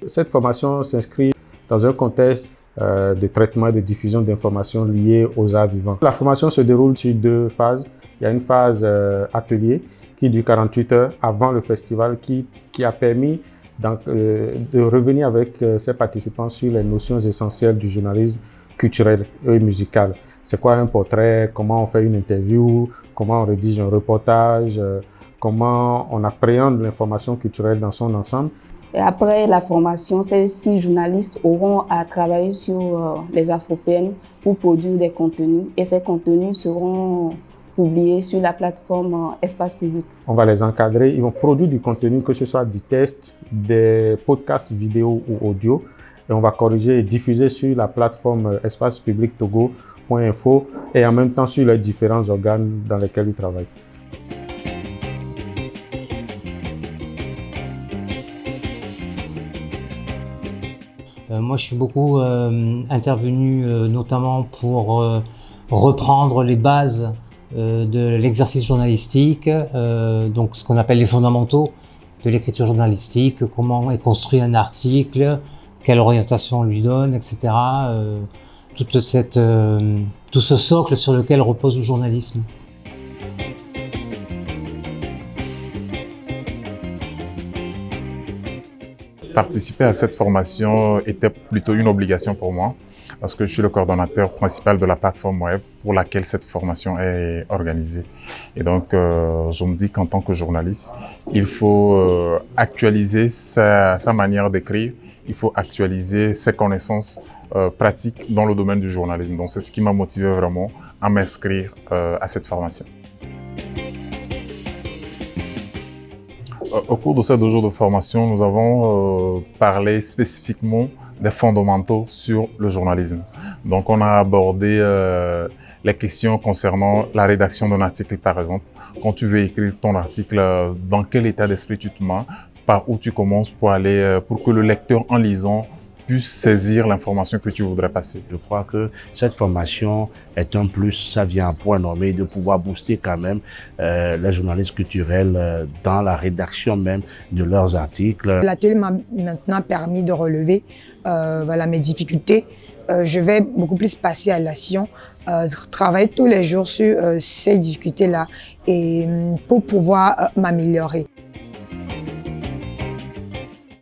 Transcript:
Cette formation s'inscrit dans un contexte de traitement et de diffusion d'informations liées aux arts vivants. La formation se déroule sur 2 phases. Il y a une phase atelier qui dure 48 heures avant le festival qui a permis de revenir avec ses participants sur les notions essentielles du journalisme culturel et musical. C'est quoi un portrait, comment on fait une interview, comment on rédige un reportage, comment on appréhende l'information culturelle dans son ensemble. Et après la formation, ces 6 journalistes auront à travailler sur les afropéennes pour produire des contenus et ces contenus seront publiés sur la plateforme Espace Public. On va les encadrer, ils vont produire du contenu, que ce soit du test, des podcasts vidéo ou audio, et on va corriger et diffuser sur la plateforme Espace Public Togo.info et en même temps sur les différents organes dans lesquels ils travaillent. Moi, je suis beaucoup intervenu notamment pour reprendre les bases de l'exercice journalistique, donc ce qu'on appelle les fondamentaux de l'écriture journalistique, comment est construit un article, quelle orientation on lui donne, etc. Tout ce socle sur lequel repose le journalisme. Participer à cette formation était plutôt une obligation pour moi parce que je suis le coordonnateur principal de la plateforme web pour laquelle cette formation est organisée. Et donc, je me dis qu'en tant que journaliste, il faut actualiser sa manière d'écrire, il faut actualiser ses connaissances pratiques dans le domaine du journalisme. Donc, c'est ce qui m'a motivé vraiment à m'inscrire à cette formation. Au cours de ces 2 jours de formation, nous avons parlé spécifiquement des fondamentaux sur le journalisme. Donc, on a abordé les questions concernant la rédaction d'un article, par exemple. Quand tu veux écrire ton article, dans quel état d'esprit tu te mets, par où tu commences pour que le lecteur, en lisant, puisse saisir l'information que tu voudrais passer. Je crois que cette formation est un plus, ça vient à point nommé de pouvoir booster quand même les journalistes culturels dans la rédaction même de leurs articles. L'atelier m'a maintenant permis de relever mes difficultés. Je vais beaucoup plus passer à l'action, travailler tous les jours sur ces difficultés-là et pour pouvoir m'améliorer.